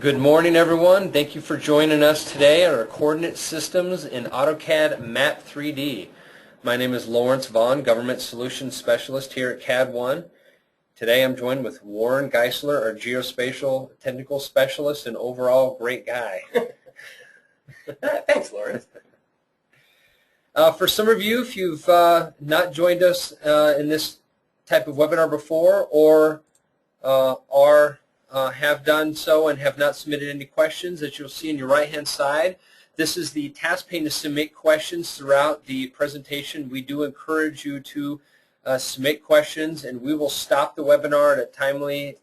Good morning, everyone. Thank you for joining us today on our coordinate systems in AutoCAD Map 3D. My name is Lawrence Vaughn, Government Solutions Specialist here at CAD-1. Today I'm joined with Warren Geissler, our Geospatial Technical Specialist and overall great guy. Thanks, Lawrence. For some of you, if you've not joined us in this type of webinar before or have done so and have not submitted any questions, that you'll see on your right-hand side, this is the task pane to submit questions throughout the presentation. We do encourage you to submit questions, and we will stop the webinar in a timely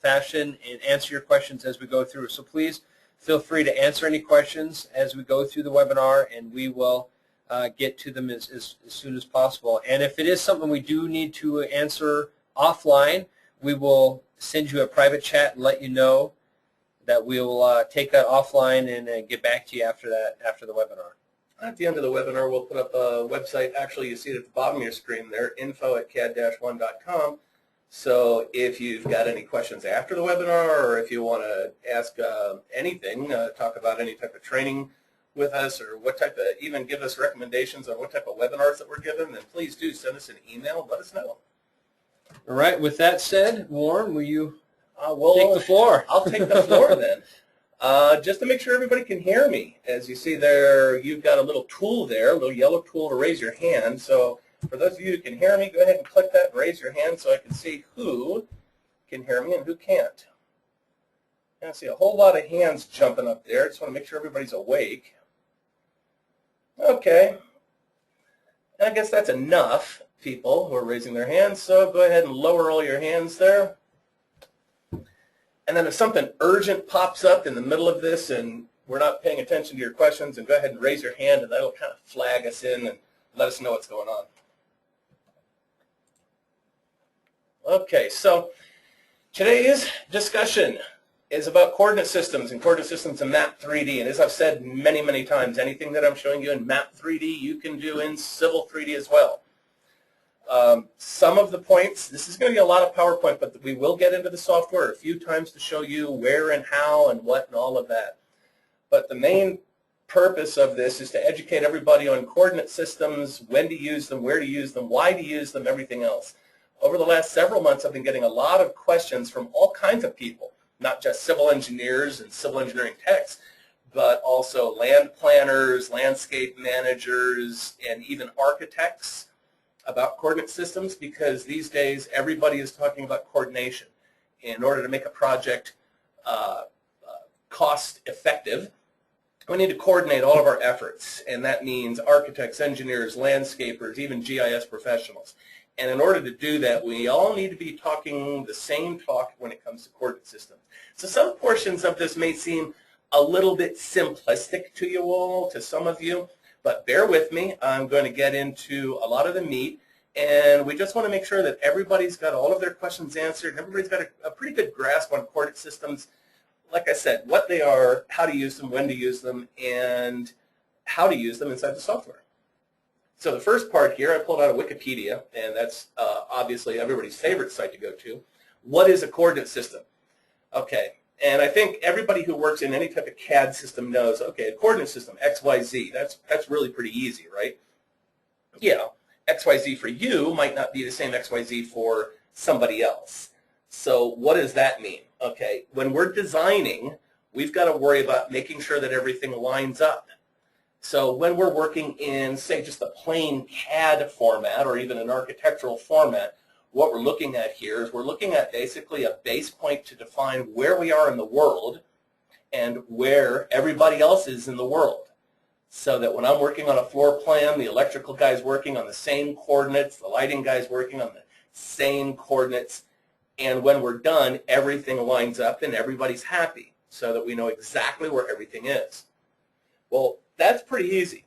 fashion and answer your questions as we go through. So please feel free to answer any questions as we go through the webinar, and we will get to them as soon as possible. And if it is something we do need to answer offline, we will send you a private chat and let you know that we'll take that offline and get back to you after the webinar. At the end of the webinar, we'll put up a website. Actually, you see it at the bottom of your screen there, info@cad-1.com. So if you've got any questions after the webinar, or if you want to ask anything, talk about any type of training with us, or what type of, even give us recommendations on what type of webinars that we're given, then please do send us an email. Let us know. All right. With that said, Warren, will you take the floor? I'll take the floor then. Just to make sure everybody can hear me. As you see there, you've got a little tool there, a little yellow tool to raise your hand. So for those of you who can hear me, go ahead and click that and raise your hand so I can see who can hear me and who can't. I see a whole lot of hands jumping up there. Just want to make sure everybody's awake. Okay. I guess that's enough people who are raising their hands, so go ahead and lower all your hands there. And then if something urgent pops up in the middle of this and we're not paying attention to your questions, and go ahead and raise your hand, and that'll kind of flag us in and let us know what's going on. Okay, so today's discussion is about coordinate systems and coordinate systems in Map 3D. And as I've said many, many times, anything that I'm showing you in Map 3D, you can do in Civil 3D as well. Some of the points, this is going to be a lot of PowerPoint, but we will get into the software a few times to show you where and how and what and all of that. But the main purpose of this is to educate everybody on coordinate systems, when to use them, where to use them, why to use them, everything else. Over the last several months, I've been getting a lot of questions from all kinds of people, not just civil engineers and civil engineering techs, but also land planners, landscape managers, and even architects about coordinate systems, because these days everybody is talking about coordination. In order to make a project cost effective, we need to coordinate all of our efforts, and that means architects, engineers, landscapers, even GIS professionals. And in order to do that, we all need to be talking the same talk when it comes to coordinate systems. So some portions of this may seem a little bit simplistic to you all, to some of you, but bear with me. I'm going to get into a lot of the meat, and we just want to make sure that everybody's got all of their questions answered. Everybody's got a pretty good grasp on coordinate systems. Like I said, what they are, how to use them, when to use them, and how to use them inside the software. So the first part here, I pulled out of Wikipedia, and that's obviously everybody's favorite site to go to. What is a coordinate system? Okay. And I think everybody who works in any type of CAD system knows, okay, a coordinate system, X, Y, Z, that's really pretty easy, right? Yeah, X, Y, Z for you might not be the same X, Y, Z for somebody else. So what does that mean? Okay, when we're designing, we've got to worry about making sure that everything lines up. So when we're working in, say, just a plain CAD format or even an architectural format, what we're looking at here is we're looking at basically a base point to define where we are in the world and where everybody else is in the world. So that when I'm working on a floor plan, the electrical guy's working on the same coordinates, the lighting guy's working on the same coordinates, and when we're done, everything lines up and everybody's happy so that we know exactly where everything is. Well, that's pretty easy.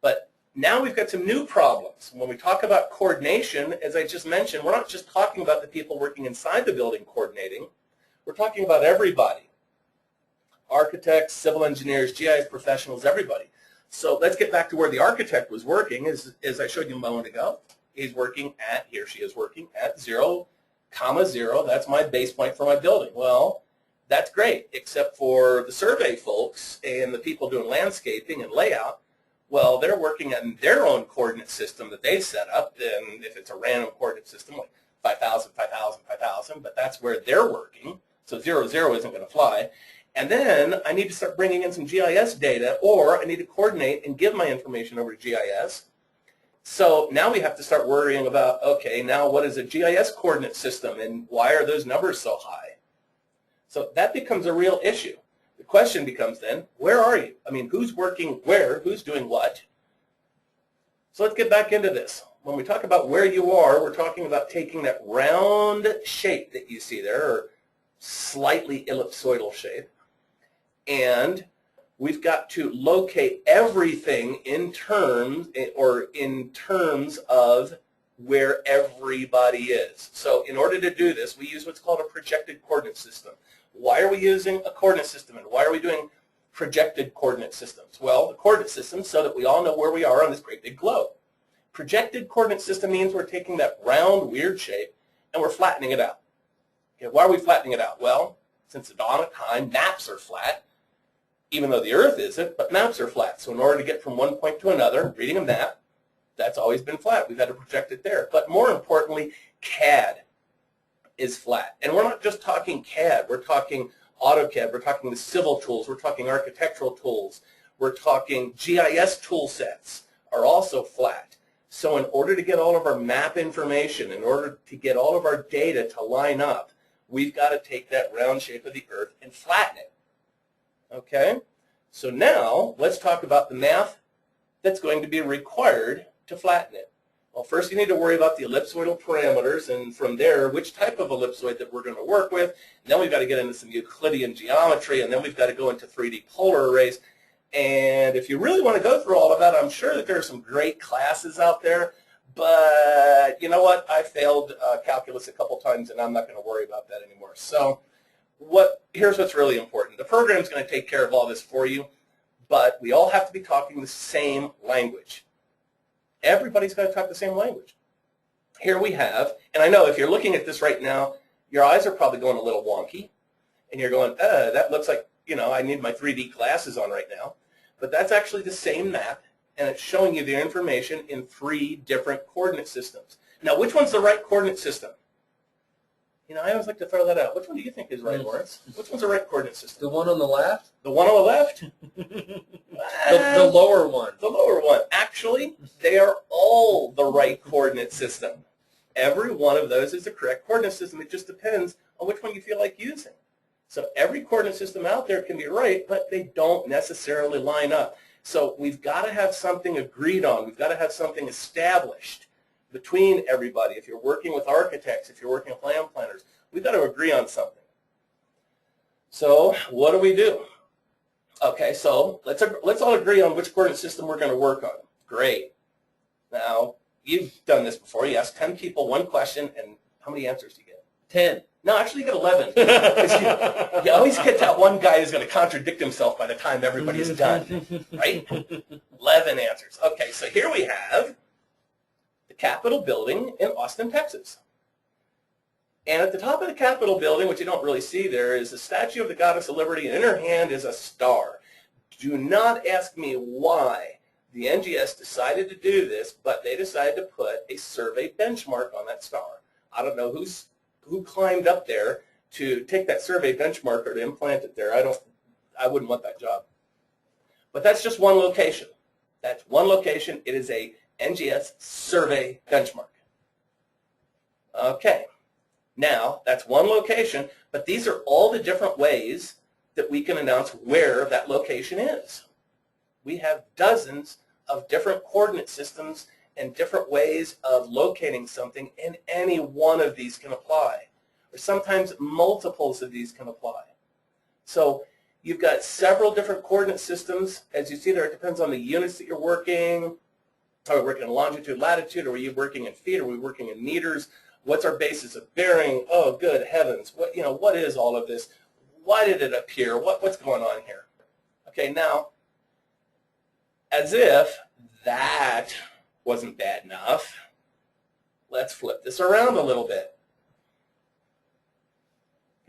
But now we've got some new problems. When we talk about coordination, as I just mentioned, we're not just talking about the people working inside the building coordinating. We're talking about everybody. Architects, civil engineers, GIS professionals, everybody. So let's get back to where the architect was working, as I showed you a moment ago. He's working at, he or she is working at 0, 0. That's my base point for my building. Well, That's great, except for the survey folks and the people doing landscaping and layout. Well, they're working on their own coordinate system that they set up, and if it's a random coordinate system, like 5,000, 5,000, 5,000, but that's where they're working, so 0, 0 isn't going to fly. And then I need to start bringing in some GIS data, or I need to coordinate and give my information over to GIS. So now we have to start worrying about, okay, now what is a GIS coordinate system, and why are those numbers so high? So that becomes a real issue. The question becomes then, where are you? I mean, who's working where? Who's doing what? So let's get back into this. When we talk about where you are, we're talking about taking that round shape that you see there, or slightly ellipsoidal shape, and we've got to locate everything in terms of where everybody is. So in order to do this, we use what's called a projected coordinate system. Why are we using a coordinate system, and why are we doing projected coordinate systems? Well, the coordinate system so that we all know where we are on this great big globe. Projected coordinate system means we're taking that round, weird shape and we're flattening it out. Okay, why are we flattening it out? Well, since the dawn of time, maps are flat, even though the Earth isn't, but maps are flat. So in order to get from one point to another, reading a map, that's always been flat. We've had to project it there. But more importantly, CAD is flat. And we're not just talking CAD. We're talking AutoCAD. We're talking the civil tools. We're talking architectural tools. We're talking GIS tool sets are also flat. So in order to get all of our map information, in order to get all of our data to line up, we've got to take that round shape of the Earth and flatten it. Okay? So now let's talk about the math that's going to be required to flatten it. Well, first you need to worry about the ellipsoidal parameters, and from there, which type of ellipsoid that we're going to work with. And then we've got to get into some Euclidean geometry, and then we've got to go into 3D polar arrays. And if you really want to go through all of that, I'm sure that there are some great classes out there, but you know what? I failed calculus a couple times, and I'm not going to worry about that anymore. So here's what's really important. The program's going to take care of all this for you, but we all have to be talking the same language. Everybody's got to talk the same language. Here we have, and I know if you're looking at this right now, your eyes are probably going a little wonky, and you're going, that looks like, you know, I need my 3D glasses on right now. But that's actually the same map, and it's showing you the information in 3 different coordinate systems. Now, which one's the right coordinate system? You know, I always like to throw that out. Which one do you think is right, Lawrence? Which one's the right coordinate system? The one on the left? The one on the left? The lower one. The lower one. Actually, they are all the right coordinate system. Every one of those is the correct coordinate system. It just depends on which one you feel like using. So every coordinate system out there can be right, but they don't necessarily line up. So we've got to have something agreed on. We've got to have something established between everybody. If you're working with architects, if you're working with land planners, we've got to agree on something. So what do? Okay, so let's all agree on which coordinate system we're going to work on. Great. Now, you've done this before. You ask 10 people one question, and how many answers do you get? 10. No, actually you get 11. You always get that one guy who's going to contradict himself by the time everybody's done, right? 11 answers. Okay, so here we have the Capitol building in Austin, Texas. And at the top of the Capitol building, which you don't really see there, is the statue of the Goddess of Liberty, and in her hand is a star. Do not ask me why the NGS decided to do this, but they decided to put a survey benchmark on that star. I don't know who climbed up there to take that survey benchmark or to implant it there. I wouldn't want that job. But that's just one location. That's one location. It is a NGS survey benchmark. Okay. Now, that's one location, but these are all the different ways that we can announce where that location is. We have dozens of different coordinate systems and different ways of locating something, and any one of these can apply. Or sometimes multiples of these can apply. So you've got several different coordinate systems. As you see there, it depends on the units that you're working. Are we working in longitude, latitude? Are we working in feet? Are we working in meters? What's our basis of bearing? Oh, good heavens. What is all of this? Why did it appear? What's going on here? Okay, now, as if that wasn't bad enough, let's flip this around a little bit.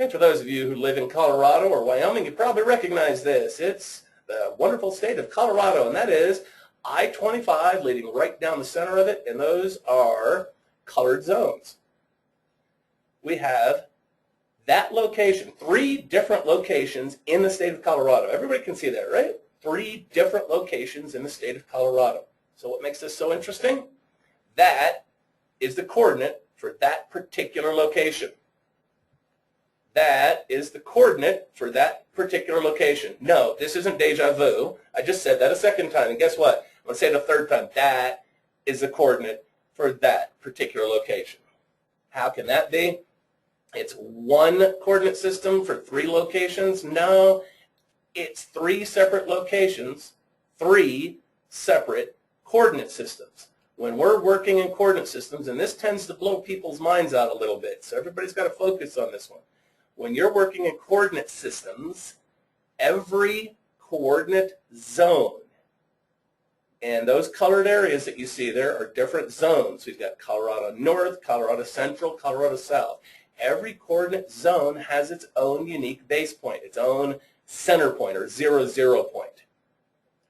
And for those of you who live in Colorado or Wyoming, you probably recognize this. It's the wonderful state of Colorado, and that is I-25 leading right down the center of it, and those are colored zones. We have that location, 3 different locations in the state of Colorado. Everybody can see that, right? 3 different locations in the state of Colorado. So what makes this so interesting? That is the coordinate for that particular location. That is the coordinate for that particular location. No, this isn't deja vu. I just said that a second time, and guess what? I'm going to say it a third time. That is the coordinate for that particular location. How can that be? It's one coordinate system for 3 locations? No, it's 3 separate locations, 3 separate coordinate systems. When we're working in coordinate systems, and this tends to blow people's minds out a little bit, so everybody's got to focus on this one. When you're working in coordinate systems, every coordinate zone, and those colored areas that you see there are different zones. We've got Colorado North, Colorado Central, Colorado South. Every coordinate zone has its own unique base point, its own center point or 0, 0 point.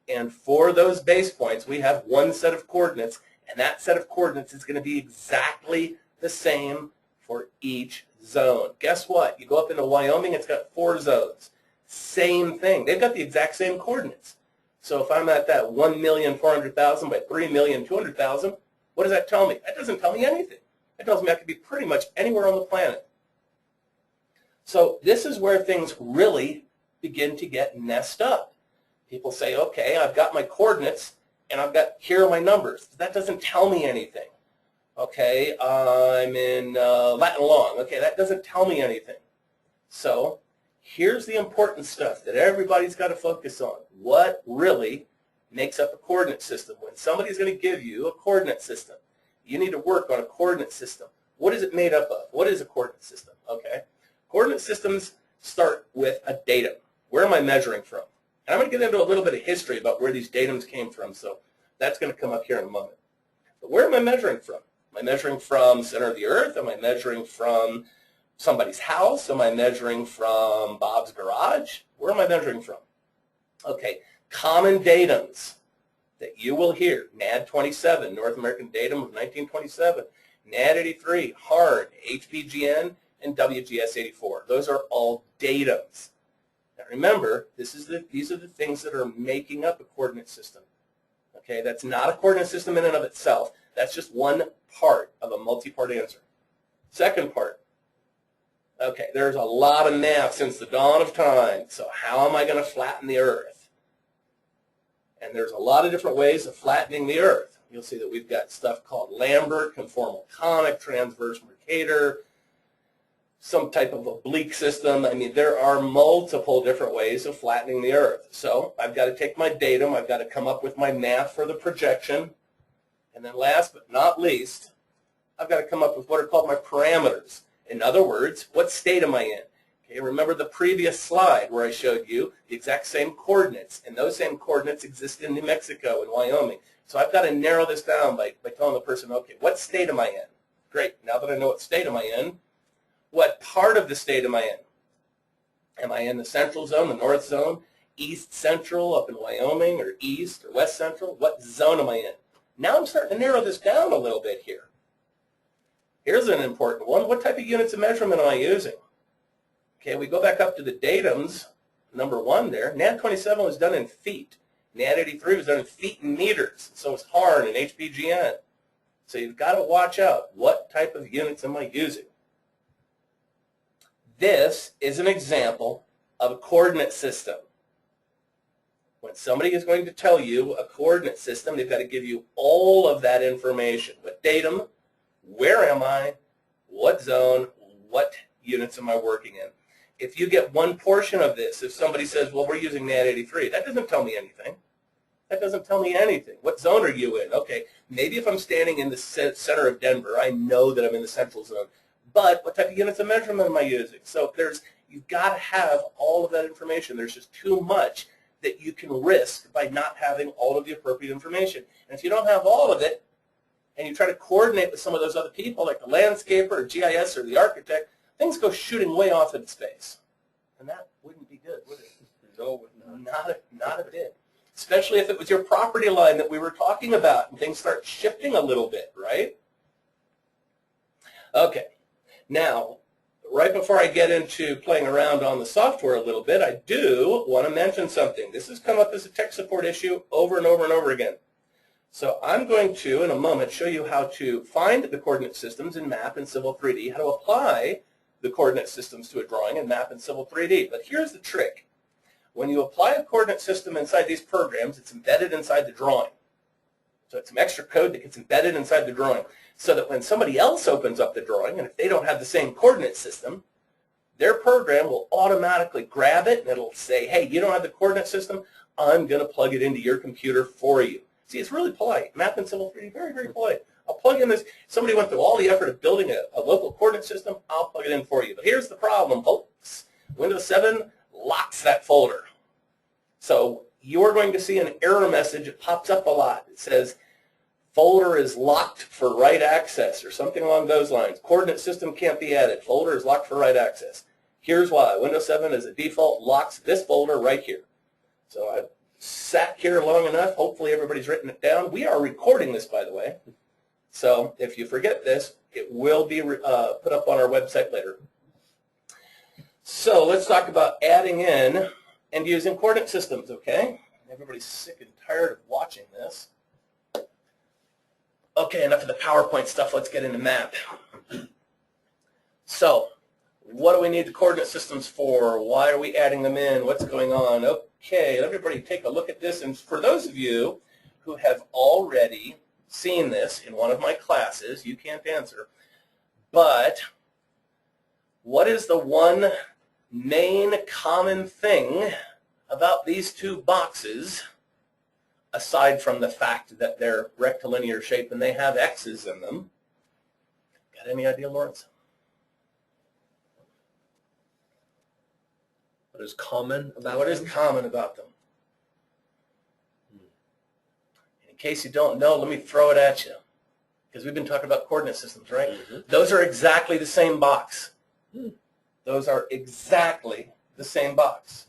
And for those base points, we have one set of coordinates, and that set of coordinates is going to be exactly the same for each zone. Guess what? You go up into Wyoming, it's got 4 zones. Same thing. They've got the exact same coordinates. So if I'm at that 1,400,000 by 3,200,000, what does that tell me? That doesn't tell me anything. It tells me I could be pretty much anywhere on the planet. So this is where things really begin to get messed up. People say, okay, I've got my coordinates, and here are my numbers. That doesn't tell me anything. Okay, I'm in Latin long. Okay, that doesn't tell me anything. So here's the important stuff that everybody's got to focus on. What really makes up a coordinate system? When somebody's going to give you a coordinate system, you need to work on a coordinate system. What is it made up of? What is a coordinate system? Okay, coordinate systems start with a datum. Where am I measuring from? And I'm going to get into a little bit of history about where these datums came from, so that's going to come up here in a moment. But where am I measuring from? Am I measuring from the center of the earth? Am I measuring from somebody's house? Am I measuring from Bob's garage? Where am I measuring from? Okay, common datums that you will hear. NAD-27, North American Datum of 1927. NAD-83, HARD, HPGN, and WGS-84. Those are all datums. Now remember, these are the things that are making up a coordinate system. Okay, that's not a coordinate system in and of itself. That's just one part of a multi-part answer. Second part. Okay, there's a lot of math since the dawn of time. So how am I going to flatten the earth? And there's a lot of different ways of flattening the earth. You'll see that we've got stuff called Lambert, conformal conic, transverse Mercator, some type of oblique system. I mean, there are multiple different ways of flattening the earth. So I've got to take my datum, I've got to come up with my math for the projection, and then last but not least, I've got to come up with what are called my parameters. In other words, what state am I in? Okay, remember the previous slide where I showed you the exact same coordinates, and those same coordinates exist in New Mexico and Wyoming. So I've got to narrow this down by telling the person, okay, what state am I in? Great, now that I know what state am I in, what part of the state am I in? Am I in the central zone, the north zone, east central up in Wyoming, or east or west central? What zone am I in? Now I'm starting to narrow this down a little bit here. Here's an important one. What type of units of measurement am I using? Okay, we go back up to the datums, number 1 there. NAD-27 was done in feet. NAD-83 was done in feet and meters. So is HARD and HPGN. So you've got to watch out. What type of units am I using? This is an example of a coordinate system. When somebody is going to tell you a coordinate system, they've got to give you all of that information. What datum, where am I, what zone, what units am I working in. If you get one portion of this, if somebody says, well, we're using NAD-83, that doesn't tell me anything. That doesn't tell me anything. What zone are you in? Okay, maybe if I'm standing in the center of Denver, I know that I'm in the central zone. But what type of units of measurement am I using? So you've got to have all of that information. There's just too much that you can risk by not having all of the appropriate information. And if you don't have all of it, and you try to coordinate with some of those other people, like the landscaper or GIS or the architect, things go shooting way off into space. And that wouldn't be good, would it? No, Not a bit. Especially if it was your property line that we were talking about and things start shifting a little bit, right? Okay. Now, right before I get into playing around on the software a little bit, I do want to mention something. This has come up as a tech support issue over and over and over again. So I'm going to, in a moment, show you how to find the coordinate systems in Map and Civil 3D, how to apply the coordinate systems to a drawing in Map and Civil 3D. But here's the trick. When you apply a coordinate system inside these programs, it's embedded inside the drawing. So it's some extra code that gets embedded inside the drawing so that when somebody else opens up the drawing, and if they don't have the same coordinate system, their program will automatically grab it and it'll say, hey, you don't have the coordinate system, I'm going to plug it into your computer for you. See, it's really polite. Map and Civil 3D, very, very polite. I'll plug in this. Somebody went through all the effort of building a local coordinate system, I'll plug it in for you. But here's the problem, folks. Windows 7 locks that folder. So you're going to see an error message. It pops up a lot. It says, folder is locked for write access, or something along those lines. Coordinate system can't be added. Folder is locked for write access. Here's why. Windows 7 as a default locks this folder right here. So I've sat here long enough. Hopefully everybody's written it down. We are recording this, by the way. So if you forget this, it will be put up on our website later. So let's talk about adding in and using coordinate systems, okay? Everybody's sick and tired of watching this. Okay, enough of the PowerPoint stuff. Let's get into map. So what do we need the coordinate systems for? Why are we adding them in? What's going on? Okay, let everybody take a look at this. And for those of you who have already seen this in one of my classes, you can't answer. But what is the one main common thing about these two boxes, aside from the fact that they're rectilinear shape and they have X's in them? Got any idea, Lawrence? What is common about What is common about them? In case you don't know, let me throw it at you, because we've been talking about coordinate systems, right? Mm-hmm. Those are exactly the same box. Those are exactly the same box.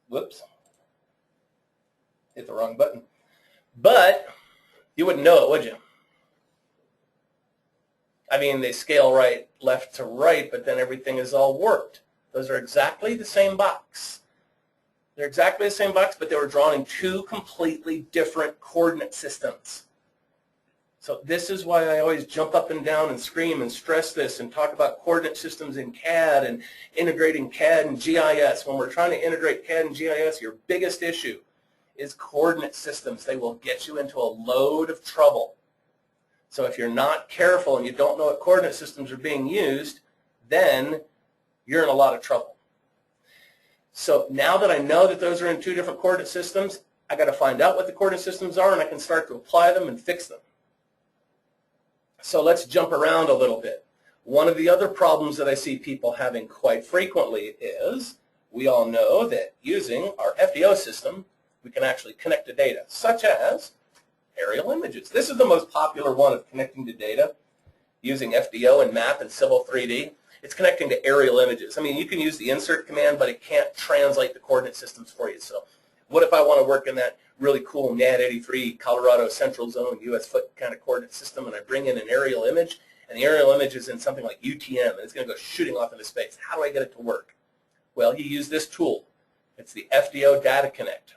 Whoops. Hit the wrong button. But you wouldn't know it, would you? I mean, they scale right left to right, but then everything is all warped. Those are exactly the same box. They're exactly the same box, but they were drawn in two completely different coordinate systems. So this is why I always jump up and down and scream and stress this and talk about coordinate systems in CAD and integrating CAD and GIS. When we're trying to integrate CAD and GIS, your biggest issue is coordinate systems. They will get you into a load of trouble. So if you're not careful and you don't know what coordinate systems are being used, then you're in a lot of trouble. So now that I know that those are in two different coordinate systems, I got to find out what the coordinate systems are and I can start to apply them and fix them. So let's jump around a little bit. One of the other problems that I see people having quite frequently is we all know that using our FDO system, we can actually connect to data, such as aerial images. This is the most popular one of connecting to data using FDO and Map and Civil 3D. It's connecting to aerial images. I mean, you can use the insert command, but it can't translate the coordinate systems for you. So what if I want to work in that really cool NAD 83 Colorado Central Zone US foot kind of coordinate system, and I bring in an aerial image, and the aerial image is in something like UTM, and it's going to go shooting off into space. How do I get it to work? Well, you use this tool. It's the FDO Data Connect.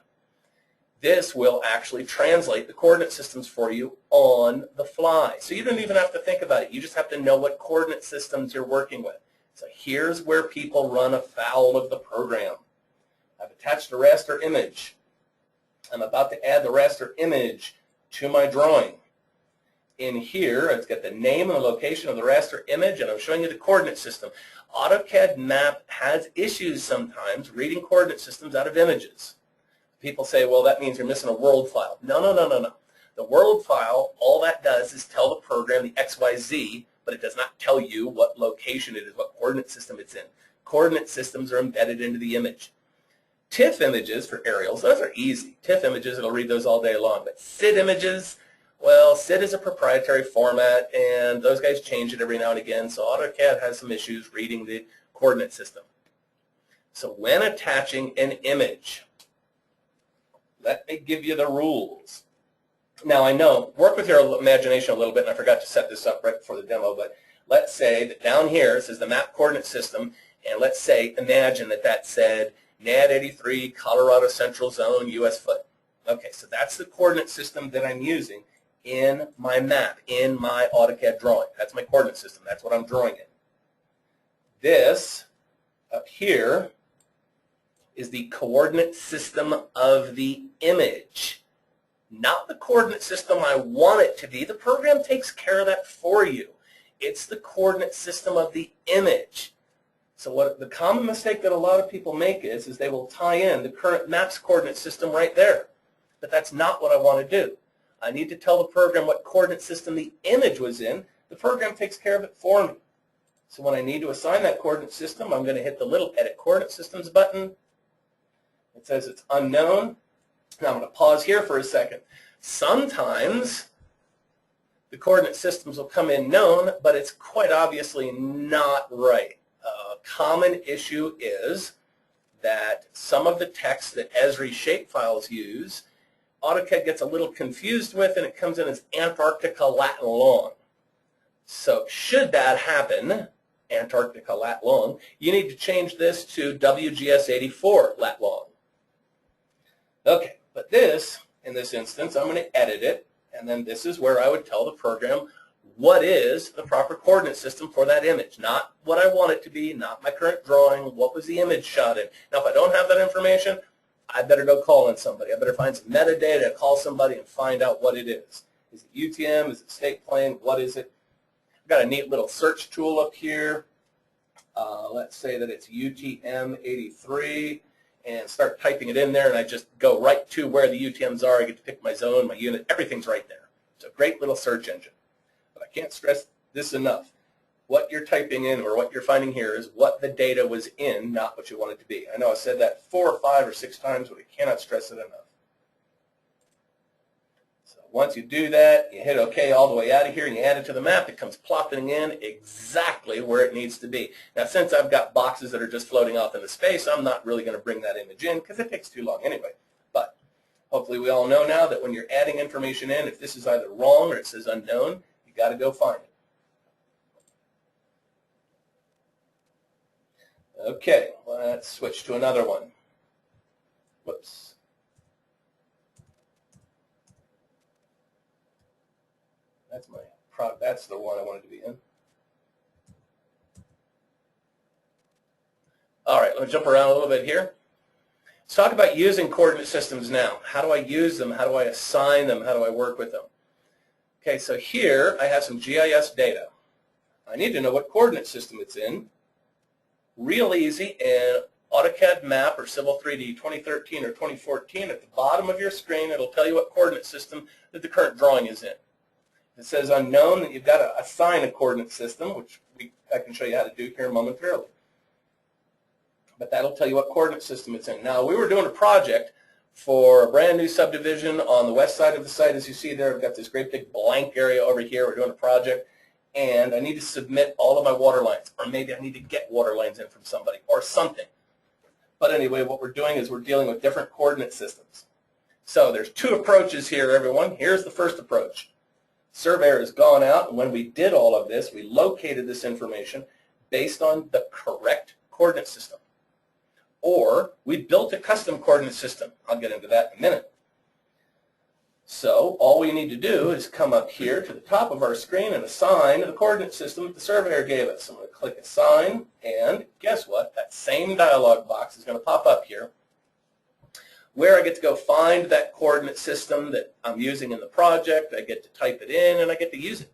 This will actually translate the coordinate systems for you on the fly. So you don't even have to think about it. You just have to know what coordinate systems you're working with. So here's where people run afoul of the program. I've attached a raster image. I'm about to add the raster image to my drawing. In here, it's got the name and the location of the raster image, and I'm showing you the coordinate system. AutoCAD Map has issues sometimes reading coordinate systems out of images. People say, well, that means you're missing a world file. No, no, no, no, no. The world file, all that does is tell the program the XYZ, but it does not tell you what location it is, what coordinate system it's in. Coordinate systems are embedded into the image. TIFF images for aerials, those are easy. TIFF images, it'll read those all day long. But SID images, Well, SID is a proprietary format, and those guys change it every now and again, so AutoCAD has some issues reading the coordinate system. So when attaching an image, let me give you the rules. Now I know, work with your imagination a little bit, and I forgot to set this up right before the demo, but let's say that down here says the map coordinate system, and let's say, imagine that that said NAD 83, Colorado Central Zone, US foot. Okay, so that's the coordinate system that I'm using in my map, in my AutoCAD drawing. That's my coordinate system. That's what I'm drawing in. This up here is the coordinate system of the image, not the coordinate system I want it to be. The program takes care of that for you. It's the coordinate system of the image. So what the common mistake that a lot of people make is they will tie in the current map's coordinate system right there. But that's not what I want to do. I need to tell the program what coordinate system the image was in. The program takes care of it for me. So when I need to assign that coordinate system, I'm going to hit the little Edit Coordinate Systems button. It says it's unknown. Now I'm going to pause here for a second. Sometimes the coordinate systems will come in known, but it's quite obviously not right. A common issue is that some of the text that Esri shapefiles use, AutoCAD gets a little confused with, and it comes in as Antarctica Latin long. So should that happen, Antarctica Lat long, you need to change this to WGS 84 Lat long. Okay, but this, in this instance, I'm going to edit it, and then this is where I would tell the program what is the proper coordinate system for that image. Not what I want it to be, not my current drawing, what was the image shot in. Now if I don't have that information, I better go call on somebody. I better find some metadata, call somebody and find out what it is. Is it UTM? Is it state plane? What is it? I've got a neat little search tool up here. Let's say that it's UTM 83, and start typing it in there, and I just go right to where the UTMs are. I get to pick my zone, my unit, everything's right there. It's a great little search engine. But I can't stress this enough. What you're typing in or what you're finding here is what the data was in, not what you want it to be. I know I said that 4 or 5 or 6 times, but I cannot stress it enough. So once you do that, you hit OK all the way out of here, and you add it to the map. It comes plopping in exactly where it needs to be. Now, since I've got boxes that are just floating off into space, I'm not really going to bring that image in because it takes too long anyway. But hopefully we all know now that when you're adding information in, if this is either wrong or it says unknown, you got to go find it. Okay, let's switch to another one. Whoops. That's the one I wanted to be in. All right, let's jump around a little bit here. Let's talk about using coordinate systems now. How do I use them? How do I assign them? How do I work with them? Okay, so here I have some GIS data. I need to know what coordinate system it's in. Real easy, in AutoCAD Map or Civil 3D 2013 or 2014, at the bottom of your screen, it'll tell you what coordinate system that the current drawing is in. If it says unknown, then you've got to assign a coordinate system, which I can show you how to do here momentarily. But that'll tell you what coordinate system it's in. Now, we were doing a project for a brand new subdivision on the west side of the site. As you see there, I've got this great big blank area over here. We're doing a project. And I need to submit all of my water lines, or maybe I need to get water lines in from somebody, or something. But anyway, what we're doing is we're dealing with different coordinate systems. So there's 2 approaches here, everyone. Here's the first approach. Surveyor has gone out, and when we did all of this, we located this information based on the correct coordinate system. Or we built a custom coordinate system. I'll get into that in a minute. So all we need to do is come up here to the top of our screen and assign the coordinate system that the Surveyor gave us. I'm going to click Assign, and guess what? That same dialog box is going to pop up here where I get to go find that coordinate system that I'm using in the project. I get to type it in, and I get to use it.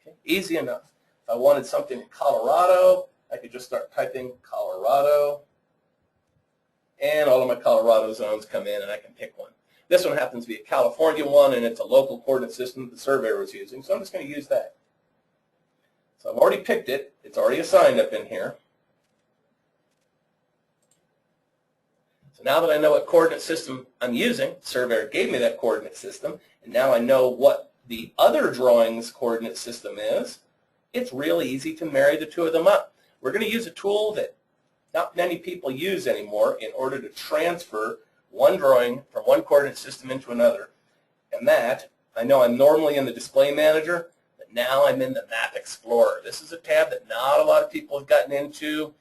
Okay? Easy enough. If I wanted something in Colorado, I could just start typing Colorado, and all of my Colorado zones come in, and I can pick one. This one happens to be a California one, and it's a local coordinate system that the Surveyor was using, so I'm just going to use that. So I've already picked it. It's already assigned up in here. So now that I know what coordinate system I'm using, Surveyor gave me that coordinate system, and now I know what the other drawing's coordinate system is, it's really easy to marry the two of them up. We're going to use a tool that not many people use anymore in order to transfer one drawing from one coordinate system into another. And that, I know I'm normally in the Display Manager, but now I'm in the Map Explorer. This is a tab that not a lot of people have gotten into.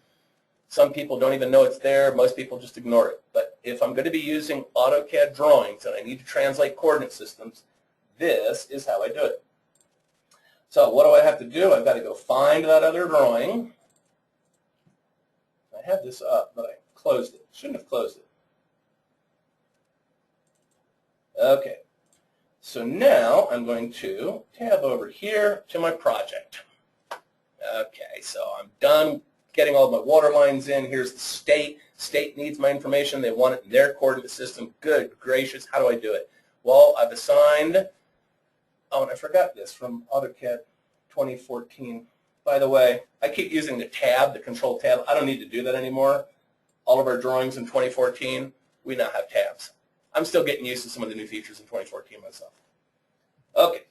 Some people don't even know it's there. Most people just ignore it. But if I'm going to be using AutoCAD drawings and I need to translate coordinate systems, this is how I do it. So what do I have to do? I've got to go find that other drawing. I had this up, but I closed it. Shouldn't have closed it. Okay. So now I'm going to tab over here to my project. Okay, so I'm done getting all my water lines in. Here's the state. State needs my information. They want it in their coordinate system. Good gracious, how do I do it? Well, I've assigned, oh, and I forgot this from AutoCAD 2014. By the way, I keep using the tab, the control tab. I don't need to do that anymore. All of our drawings in 2014, we now have tabs. I'm still getting used to some of the new features in 2014 myself. Okay,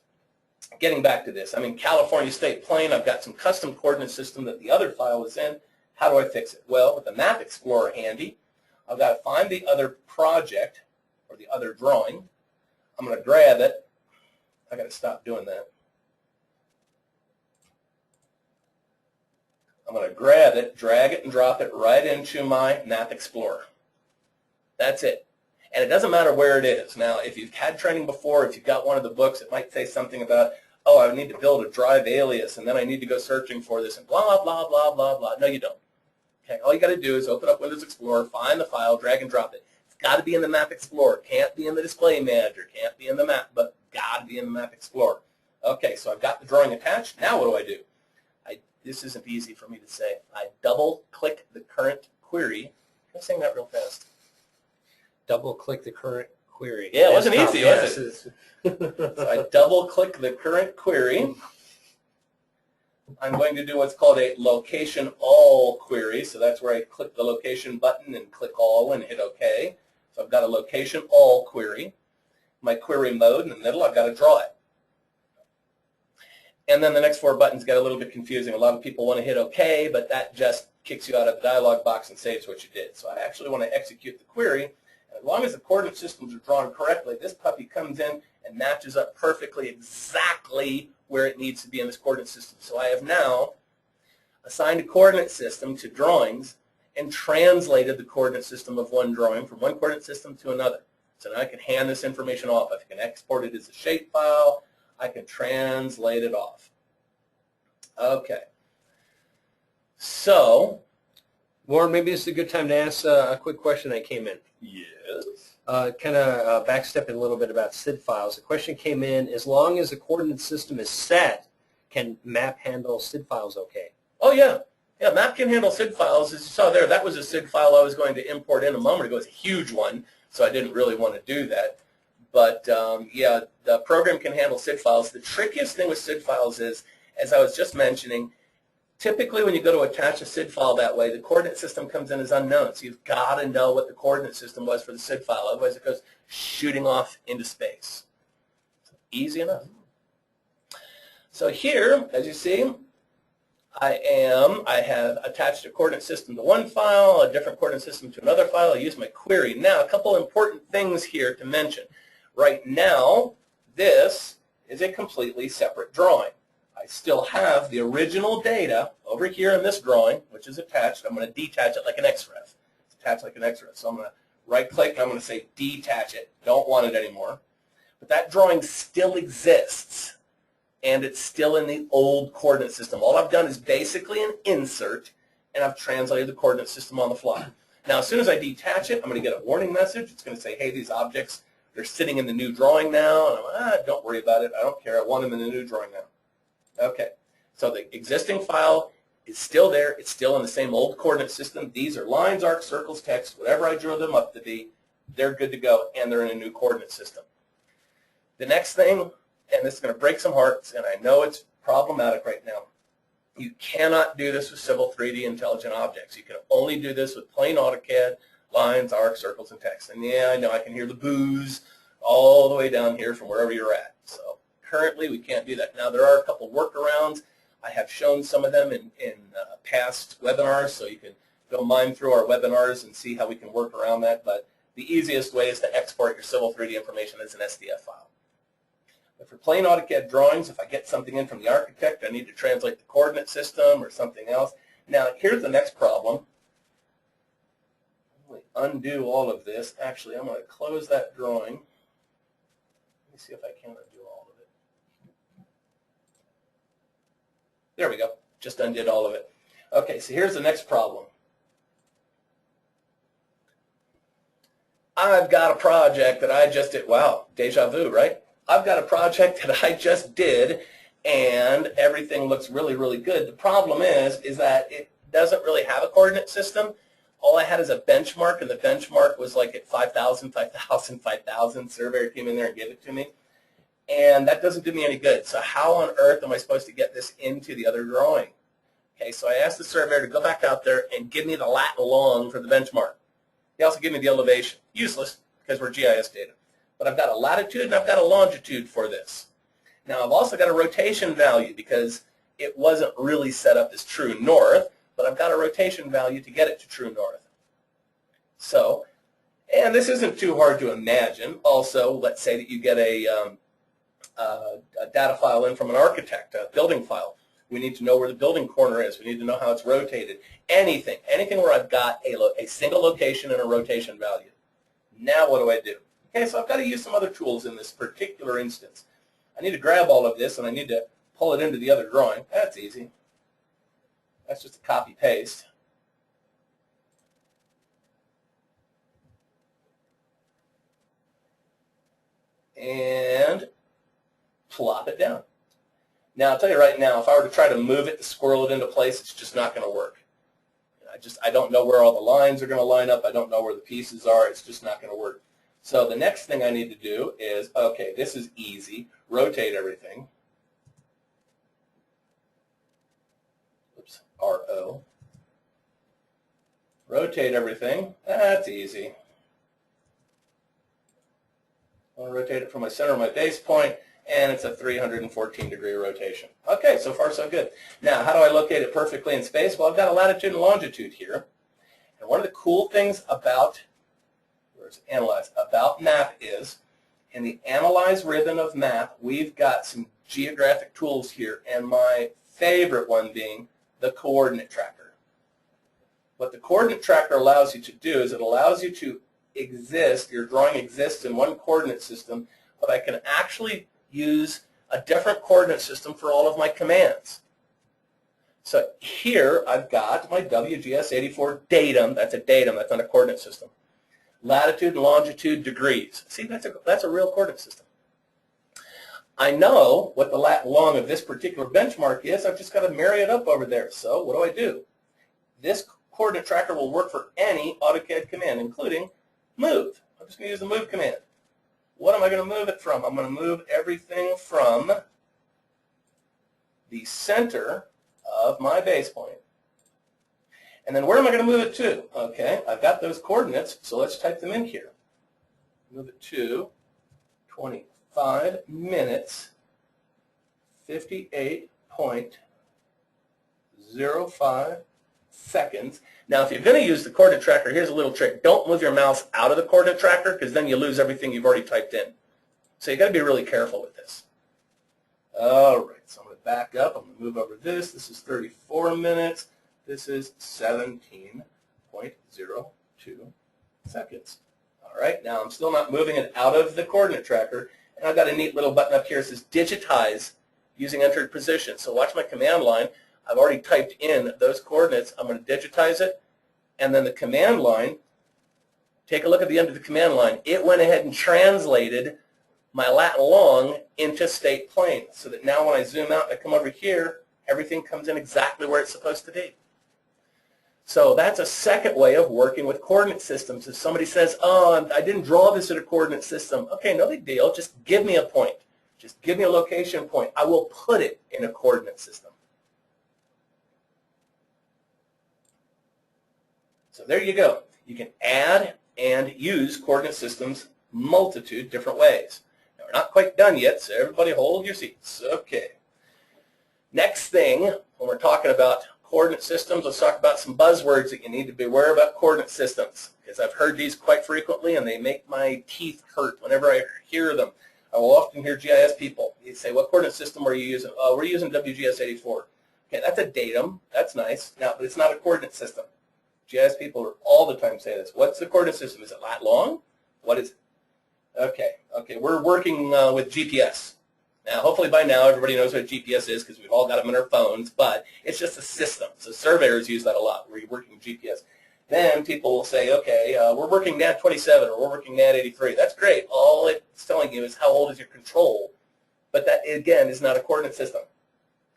getting back to this. I'm in California State Plane. I've got some custom coordinate system that the other file is in. How do I fix it? Well, with the Map Explorer handy, I've got to find the other project or the other drawing. I'm going to grab it. I've got to stop doing that. I'm going to grab it, drag it, and drop it right into my Map Explorer. That's it. And it doesn't matter where it is. Now, if you've had training before, if you've got one of the books, it might say something about, oh, I need to build a drive alias, and then I need to go searching for this, and blah, blah, blah, blah, blah. No, you don't. Okay, all you got to do is open up Windows Explorer, find the file, drag and drop it. It's got to be in the Map Explorer. Can't be in the Display Manager. Can't be in the map, but got to be in the Map Explorer. Okay, so I've got the drawing attached. Now what do? This isn't easy for me to say. I double-click the current query. Can I sing that real fast? Double-click the current query. Yeah, it wasn't easy, was it? So I double-click the current query. I'm going to do what's called a location all query. So that's where I click the location button and click all and hit OK. So I've got a location all query. My query mode in the middle, I've got to draw it. And then the next four buttons get a little bit confusing. A lot of people want to hit OK, but that just kicks you out of the dialog box and saves what you did. So I actually want to execute the query. And as long as the coordinate systems are drawn correctly, this puppy comes in and matches up perfectly exactly where it needs to be in this coordinate system. So I have now assigned a coordinate system to drawings and translated the coordinate system of one drawing from one coordinate system to another. So now I can hand this information off. I can export it as a shapefile. I can translate it off. Okay. So, Warren, maybe this is a good time to ask a quick question that came in. Yes. Kind of backstepping a little bit about SID files. The question came in, as long as the coordinate system is set, can map handle SID files okay? Oh, yeah. Yeah, map can handle SID files. As you saw there, that was a SID file I was going to import in a moment ago. It's a huge one, so I didn't really want to do that. But, yeah, the program can handle SID files. The trickiest thing with SID files is, as I was just mentioning, typically when you go to attach a SID file that way, the coordinate system comes in as unknown. So you've got to know what the coordinate system was for the SID file. Otherwise it goes shooting off into space. Easy enough. So here, as you see, I have attached a coordinate system to one file, a different coordinate system to another file. I use my query. Now, a couple important things here to mention. Right now, this is a completely separate drawing. I still have the original data over here in this drawing, which is attached. I'm going to detach it like an XREF. It's attached like an XREF. So I'm going to right-click and I'm going to say detach it. Don't want it anymore. But that drawing still exists, and it's still in the old coordinate system. All I've done is basically an insert, and I've translated the coordinate system on the fly. Now, as soon as I detach it, I'm going to get a warning message. It's going to say, hey, these objects, they're sitting in the new drawing now. And I'm like, don't worry about it. I don't care. I want them in the new drawing now. Okay, so the existing file is still there. It's still in the same old coordinate system. These are lines, arcs, circles, text, whatever I drew them up to be. They're good to go, and they're in a new coordinate system. The next thing, and this is going to break some hearts, and I know it's problematic right now, you cannot do this with Civil 3D Intelligent Objects. You can only do this with plain AutoCAD. lines, arcs, circles, and text. And yeah, I know I can hear the boos all the way down here from wherever you're at. So currently we can't do that. Now there are a couple workarounds. I have shown some of them in past webinars, so you can go mine through our webinars and see how we can work around that. But the easiest way is to export your Civil 3D information as an SDF file. But for plain AutoCAD drawings, if I get something in from the architect, I need to translate the coordinate system or something else. Now here's the next problem. Undo all of this. Actually, I'm going to close that drawing. Let me see if I can undo all of it. There we go. Just undid all of it. Okay, so here's the next problem. I've got a project that I just did. Wow, deja vu, right? I've got a project that I just did, and everything looks really, really good. The problem is that it doesn't really have a coordinate system. All I had is a benchmark, and the benchmark was like at 5,000, 5,000, 5,000. Surveyor came in there and gave it to me. And that doesn't do me any good. So how on earth am I supposed to get this into the other drawing? Okay, so I asked the surveyor to go back out there and give me the lat and long for the benchmark. He also gave me the elevation. Useless, because we're GIS data. But I've got a latitude and I've got a longitude for this. Now I've also got a rotation value because it wasn't really set up as true north, but I've got a rotation value to get it to true north. So, and this isn't too hard to imagine. Also, let's say that you get a data file in from an architect, a building file. We need to know where the building corner is. We need to know how it's rotated. Anything where I've got a single location and a rotation value. Now what do I do? Okay, so I've got to use some other tools in this particular instance. I need to grab all of this and I need to pull it into the other drawing. That's easy. That's just a copy-paste. And plop it down. Now, I'll tell you right now, if I were to try to move it, to squirrel it into place, it's just not going to work. I don't know where all the lines are going to line up. I don't know where the pieces are. It's just not going to work. So the next thing I need to do is, okay, this is easy. Rotate everything. Oops, RO. Rotate everything. That's easy. I want to rotate it from my center of my base point, and it's a 314-degree rotation. Okay, so far so good. Now, how do I locate it perfectly in space? Well, I've got a latitude and longitude here. And one of the cool things about, about map is, in the analyze ribbon of map, we've got some geographic tools here, and my favorite one being the coordinate tracker. What the coordinate tracker allows you to do is it allows you to exist, your drawing exists in one coordinate system, but I can actually use a different coordinate system for all of my commands. So here I've got my WGS84 datum. That's a datum. That's not a coordinate system. Latitude and longitude degrees. See, that's a real coordinate system. I know what the lat and long of this particular benchmark is. I've just got to marry it up over there. So what do? This coordinate tracker will work for any AutoCAD command, including move. I'm just going to use the move command. What am I going to move it from? I'm going to move everything from the center of my base point. And then where am I going to move it to? Okay, I've got those coordinates, so let's type them in here. Move it to 25 minutes, 58.05 seconds. Now, if you're going to use the coordinate tracker, here's a little trick. Don't move your mouse out of the coordinate tracker because then you lose everything you've already typed in. So you've got to be really careful with this. All right, so I'm going to back up. I'm going to move over this. This is 34 minutes. This is 17.02 seconds. All right, now I'm still not moving it out of the coordinate tracker. And I've got a neat little button up here that says digitize using entered position. So watch my command line. I've already typed in those coordinates. I'm going to digitize it. And then the command line, take a look at the end of the command line. It went ahead and translated my lat and long into state plane so that now when I zoom out and I come over here, everything comes in exactly where it's supposed to be. So that's a second way of working with coordinate systems. If somebody says, oh, I didn't draw this at a coordinate system, okay, no big deal. Just give me a point. Just give me a location point. I will put it in a coordinate system. So there you go. You can add and use coordinate systems multitude different ways. Now, we're not quite done yet, so everybody hold your seats. Okay. Next thing, when we're talking about coordinate systems, let's talk about some buzzwords that you need to be aware about coordinate systems, because I've heard these quite frequently and they make my teeth hurt whenever I hear them. I will often hear GIS people. You say, what coordinate system are you using? Oh, we're using WGS-84. Okay, that's a datum. That's nice. Now, but it's not a coordinate system. GIS people are all the time say this. What's the coordinate system? Is it lat-long? What is it? Okay, we're working with GPS. Now, hopefully by now everybody knows what GPS is because we've all got them in our phones, but it's just a system. So surveyors use that a lot where you're working with GPS. Then people will say, okay, we're working NAD-27 or we're working NAD-83. That's great. All it's telling you is how old is your control, but that, again, is not a coordinate system.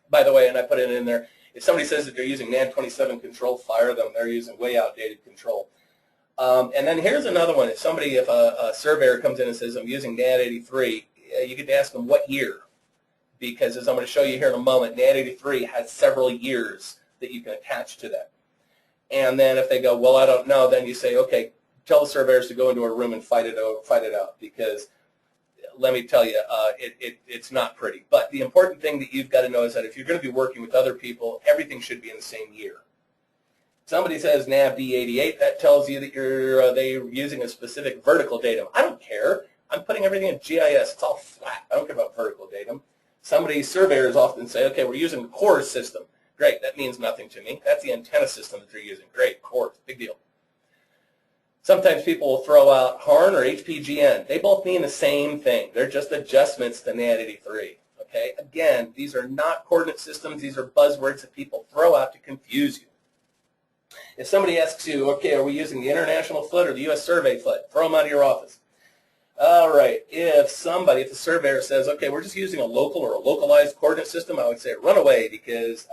By the way, and I put it in there, if somebody says that they're using NAD-27 control, fire them. They're using way outdated control. And then here's another one. If a surveyor comes in and says, I'm using NAD-83, you get to ask them what year, because as I'm going to show you here in a moment, NAD-83 has several years that you can attach to that. And then if they go, well, I don't know, then you say, okay, tell the surveyors to go into a room and fight it out, because let me tell you, it's not pretty. But the important thing that you've got to know is that if you're going to be working with other people, everything should be in the same year. Somebody says NAV-D88, that tells you that they're using a specific vertical datum. I don't care. I'm putting everything in GIS. It's all flat. I don't care about vertical datum. Surveyors often say, okay, we're using the core system. Great, that means nothing to me. That's the antenna system that they're using. Great, core, big deal. Sometimes people will throw out HARN or HPGN. They both mean the same thing. They're just adjustments to NAD-83. Okay, again, these are not coordinate systems. These are buzzwords that people throw out to confuse you. If somebody asks you, okay, are we using the International Foot or the U.S. Survey Foot? Throw them out of your office. All right, if the surveyor says, okay, we're just using a local or a localized coordinate system, I would say run away, because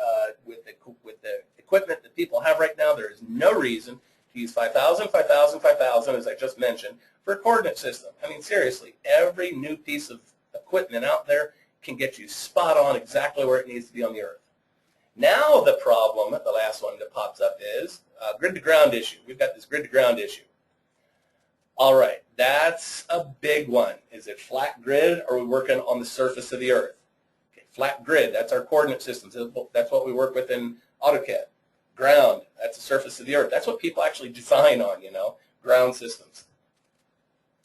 with the equipment that people have right now, there is no reason to use 5,000, 5,000, 5,000, as I just mentioned, for a coordinate system. I mean, seriously, every new piece of equipment out there can get you spot on exactly where it needs to be on the Earth. Now the problem, the last one that pops up, is grid-to-ground issue. We've got this grid-to-ground issue. All right, that's a big one. Is it flat grid, or are we working on the surface of the Earth? Okay, flat grid, that's our coordinate systems. That's what we work with in AutoCAD. Ground, that's the surface of the Earth. That's what people actually design on, ground systems.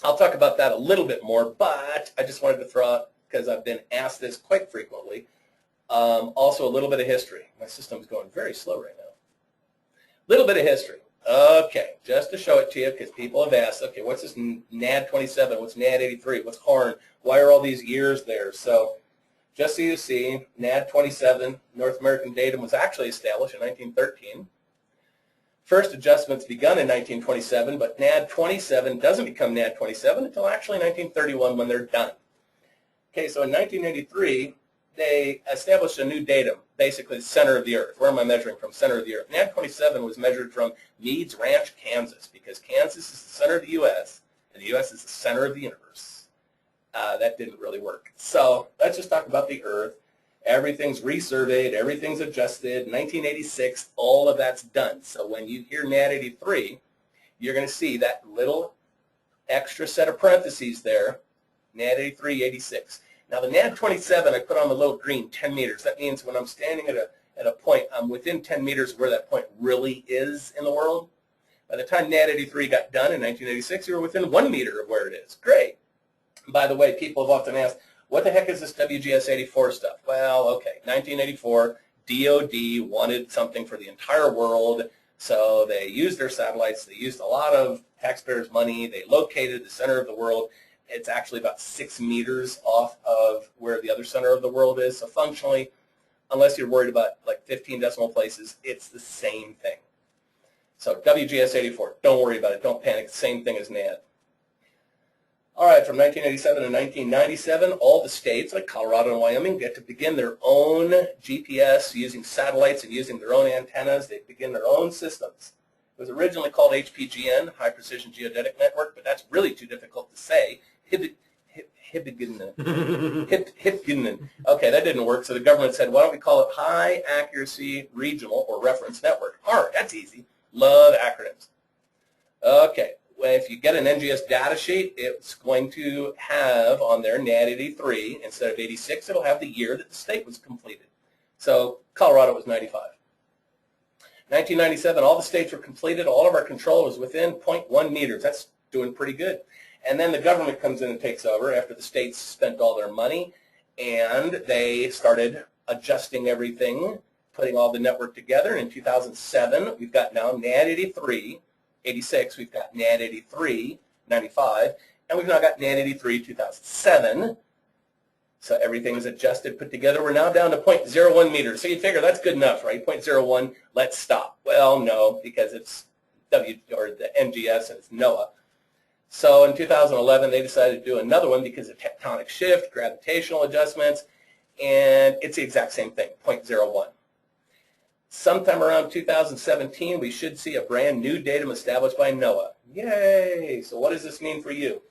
I'll talk about that a little bit more, but I just wanted to throw out, because I've been asked this quite frequently, also a little bit of history. My system's going very slow right now. Little bit of history. Okay, just to show it to you, because people have asked, okay, what's this NAD-27, what's NAD-83, what's HARN, why are all these years there? So just so you see, NAD-27, North American datum, was actually established in 1913. First adjustments begun in 1927, but NAD-27 doesn't become NAD-27 until actually 1931 when they're done. Okay, so in 1983, they established a new datum, basically the center of the Earth. Where am I measuring from? Center of the Earth. NAD-27 was measured from Meads Ranch, Kansas, because Kansas is the center of the U.S., and the U.S. is the center of the universe. That didn't really work. So let's just talk about the Earth. Everything's resurveyed, everything's adjusted. 1986, all of that's done. So when you hear NAD-83, you're going to see that little extra set of parentheses there, NAD-83, 86. Now the NAD-27, I put on the little green, 10 meters. That means when I'm standing at a point, I'm within 10 meters of where that point really is in the world. By the time NAD-83 got done in 1986, you were within 1 meter of where it is. Great. By the way, people have often asked, what the heck is this WGS-84 stuff? Well, okay, 1984, DOD wanted something for the entire world, so they used their satellites. They used a lot of taxpayers' money. They located the center of the world. It's actually about 6 meters off of where the other center of the world is. So functionally, unless you're worried about like 15 decimal places, it's the same thing. So WGS-84, don't worry about it. Don't panic. It's the same thing as NAD. All right, from 1987 to 1997, all the states, like Colorado and Wyoming, get to begin their own GPS using satellites and using their own antennas. They begin their own systems. It was originally called HPGN, High Precision Geodetic Network, but that's really too difficult to say. Hibiginen. Okay, that didn't work, so the government said, why don't we call it High Accuracy Regional or Reference Network? HARN, that's easy. Love acronyms. Okay, well, if you get an NGS data sheet, it's going to have on there NAD 83. Instead of 86, it'll have the year that the state was completed. So Colorado was 95. 1997, all the states were completed. All of our control was within 0.1 meters. That's doing pretty good. And then the government comes in and takes over after the states spent all their money, and they started adjusting everything, putting all the network together. And in 2007, we've got now NAD 83, 86, we've got NAD 83, 95, and we've now got NAD 83, 2007. So everything's adjusted, put together. We're now down to 0.01 meters. So you figure that's good enough, right? 0.01, let's stop. Well, no, because it's the NGS and it's NOAA. So in 2011, they decided to do another one because of tectonic shift, gravitational adjustments, and it's the exact same thing, 0.01. Sometime around 2017, we should see a brand new datum established by NOAA. Yay! So what does this mean for you?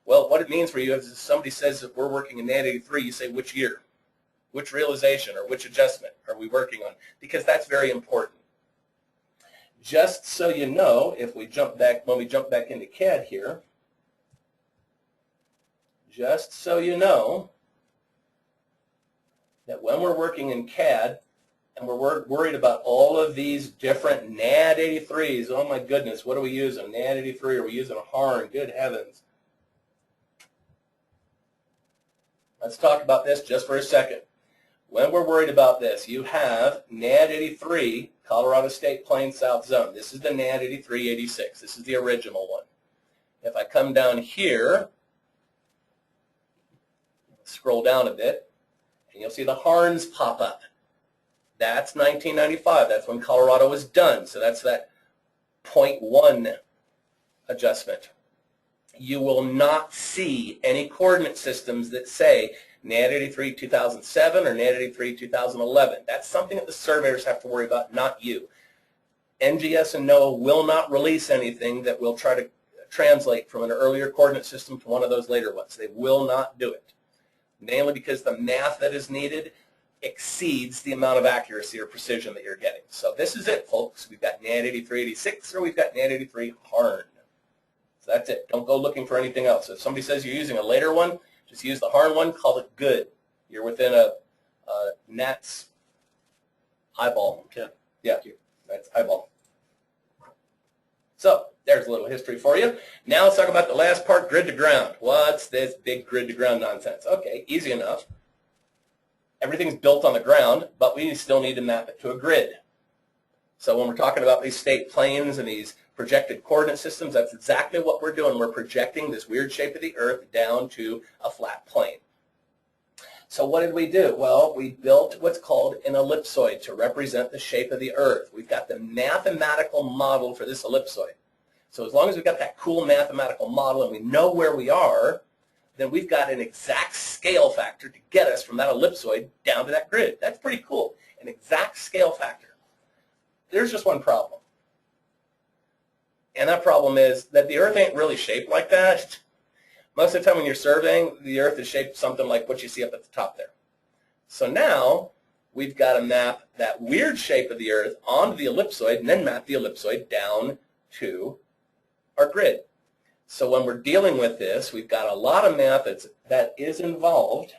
Well, what it means for you is if somebody says that we're working in NAD 83, you say which year, which realization, or which adjustment are we working on? Because that's very important. Just so you know, if we jump back, when we jump back into CAD here, just so you know that when we're working in CAD and we're worried about all of these different NAD 83s, oh my goodness, what are we using? NAD 83, are we using a HARN? Good heavens. Let's talk about this just for a second. When we're worried about this, you have NAD 83, Colorado State Plain South Zone. This is the NAD 83, 86. This is the original one. If I come down here, scroll down a bit, and you'll see the HARNs pop up. That's 1995. That's when Colorado was done. So that's that 0.1 adjustment. You will not see any coordinate systems that say NAD 83 2007 or NAD 83 2011. That's something that the surveyors have to worry about, not you. NGS and NOAA will not release anything that will try to translate from an earlier coordinate system to one of those later ones. They will not do it, mainly because the math that is needed exceeds the amount of accuracy or precision that you're getting. So this is it, folks. We've got NAD 83, 86, or we've got NAD 83 HARN. So that's it. Don't go looking for anything else. If somebody says you're using a later one, just use the HARN one, call it good. You're within a gnat's eyeball. Yeah, that's eyeball. So there's a little history for you. Now let's talk about the last part, grid to ground. What's this big grid to ground nonsense? Okay, easy enough. Everything's built on the ground, but we still need to map it to a grid. So when we're talking about these state planes and these projected coordinate systems, that's exactly what we're doing. We're projecting this weird shape of the Earth down to a flat plane. So what did we do? Well, we built what's called an ellipsoid to represent the shape of the Earth. We've got the mathematical model for this ellipsoid. So as long as we've got that cool mathematical model and we know where we are, then we've got an exact scale factor to get us from that ellipsoid down to that grid. That's pretty cool, an exact scale factor. There's just one problem. And that problem is that the Earth ain't really shaped like that. Most of the time when you're surveying, the Earth is shaped something like what you see up at the top there. So now we've got to map that weird shape of the Earth onto the ellipsoid and then map the ellipsoid down to our grid. So when we're dealing with this, we've got a lot of methods that is involved,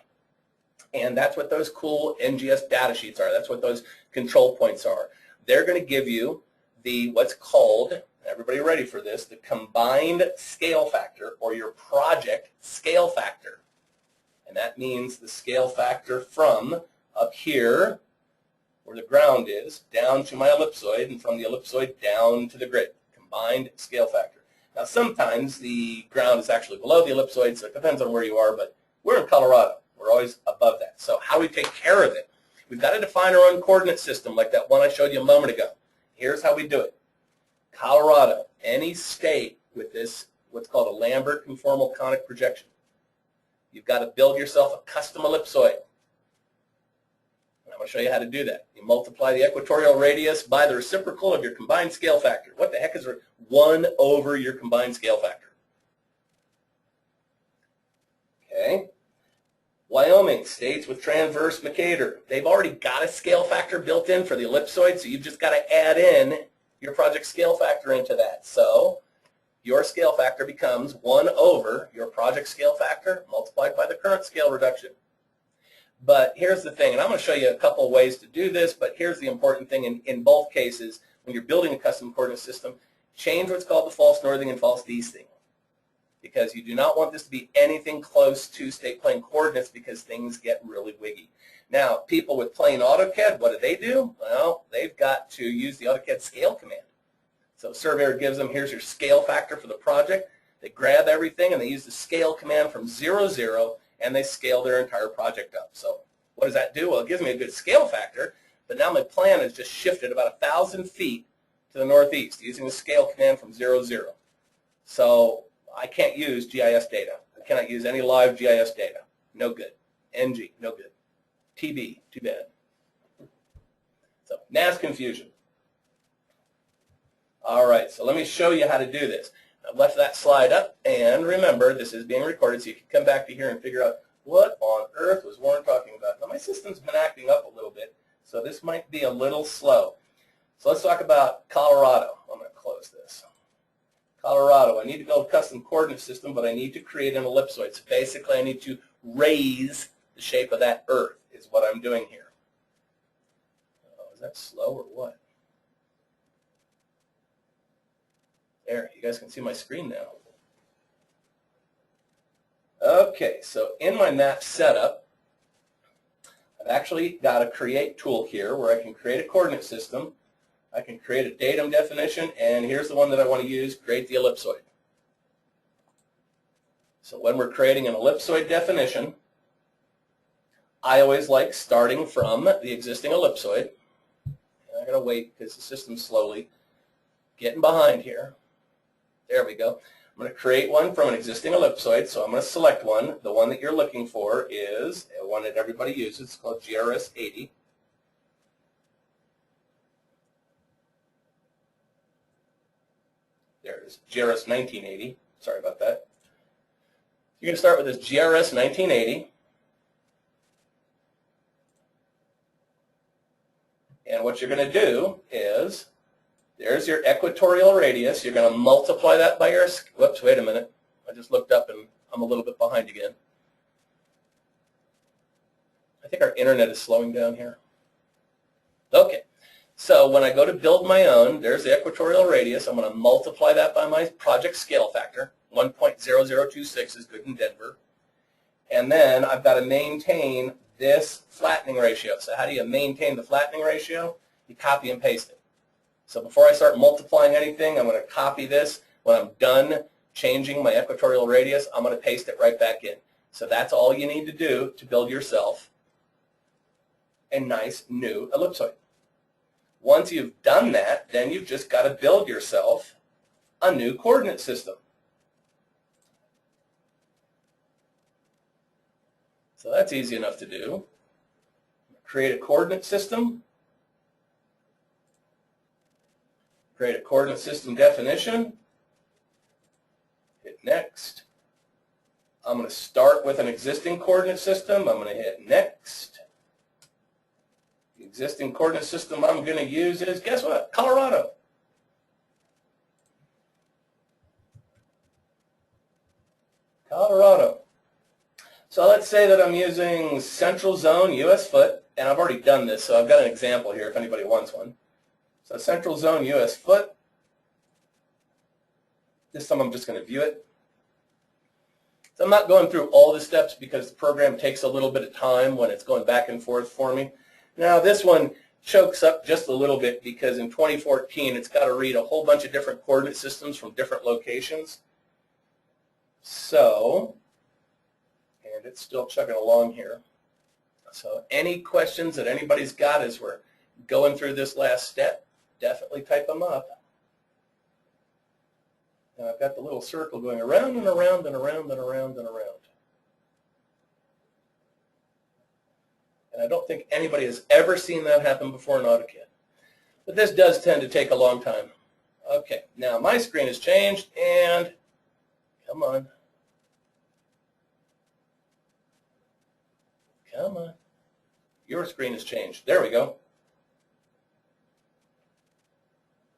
and that's what those cool NGS data sheets are. That's what those control points are. They're going to give you the what's called, everybody ready for this, the combined scale factor or your project scale factor. And that means the scale factor from up here where the ground is down to my ellipsoid and from the ellipsoid down to the grid. Combined scale factor. Now sometimes the ground is actually below the ellipsoid, so it depends on where you are, but we're in Colorado. We're always above that. So how do we take care of it? We've got to define our own coordinate system like that one I showed you a moment ago. Here's how we do it. Colorado, any state with this, what's called a Lambert conformal conic projection, you've got to build yourself a custom ellipsoid. And I'm going to show you how to do that. You multiply the equatorial radius by the reciprocal of your combined scale factor. What the heck is 1 over your combined scale factor? Okay. Wyoming, states with transverse Mercator. They've already got a scale factor built in for the ellipsoid, so you've just got to add in your project scale factor into that. So your scale factor becomes 1 over your project scale factor multiplied by the current scale reduction. But here's the thing, and I'm going to show you a couple of ways to do this, but here's the important thing in both cases. When you're building a custom coordinate system, change what's called the false northing and false easting, because you do not want this to be anything close to state plane coordinates because things get really wiggy. Now, people with plain AutoCAD, what do? Well, they've got to use the AutoCAD scale command. So Surveyor gives them, here's your scale factor for the project. They grab everything and they use the scale command from 0, 0, and they scale their entire project up. So what does that do? Well, it gives me a good scale factor, but now my plan is just shifted about 1,000 feet to the northeast using the scale command from 0, 0. So I can't use GIS data. I cannot use any live GIS data. No good. NG, no good. TB, too bad. So NAS confusion. All right, so let me show you how to do this. I've left that slide up, and remember, this is being recorded, so you can come back to here and figure out what on earth was Warren talking about. Now, my system's been acting up a little bit, so this might be a little slow. So let's talk about Colorado. I'm going to close this. Colorado, I need to build a custom coordinate system, but I need to create an ellipsoid. So basically, I need to raise the shape of that earth is what I'm doing here. Oh, is that slow or what? There, you guys can see my screen now. Okay, so in my map setup, I've actually got a create tool here where I can create a coordinate system. I can create a datum definition, and here's the one that I want to use, create the ellipsoid. So when we're creating an ellipsoid definition, I always like starting from the existing ellipsoid. And I'm going to wait because the system's slowly getting behind here. There we go. I'm going to create one from an existing ellipsoid, so I'm going to select one. The one that you're looking for is one that everybody uses. It's called GRS 80. There it is, GRS 1980. Sorry about that. You're going to start with this GRS 1980. And what you're going to do is, there's your equatorial radius. You're going to multiply that by your, whoops, wait a minute. I just looked up and I'm a little bit behind again. I think our internet is slowing down here. Okay, so when I go to build my own, there's the equatorial radius. I'm going to multiply that by my project scale factor. 1.0026 is good in Denver. And then I've got to maintain this flattening ratio. So how do you maintain the flattening ratio? You copy and paste it. So before I start multiplying anything, I'm going to copy this. When I'm done changing my equatorial radius, I'm going to paste it right back in. So that's all you need to do to build yourself a nice new ellipsoid. Once you've done that, then you've just got to build yourself a new coordinate system. So that's easy enough to do. Create a coordinate system. Create a coordinate system definition. Hit next. I'm going to start with an existing coordinate system. I'm going to hit next. The existing coordinate system I'm going to use is, guess what? Colorado. Colorado. So let's say that I'm using central zone US foot, and I've already done this, so I've got an example here if anybody wants one. So central zone US foot. This time I'm just going to view it. So I'm not going through all the steps because the program takes a little bit of time when it's going back and forth for me. Now this one chokes up just a little bit because in 2014 it's got to read a whole bunch of different coordinate systems from different locations. So, and it's still chugging along here. So any questions that anybody's got as we're going through this last step, definitely type them up. And I've got the little circle going around and around and around and around and around. And I don't think anybody has ever seen that happen before in AutoCAD. But this does tend to take a long time. Okay, now my screen has changed and come on. Come on. Your screen has changed. There we go.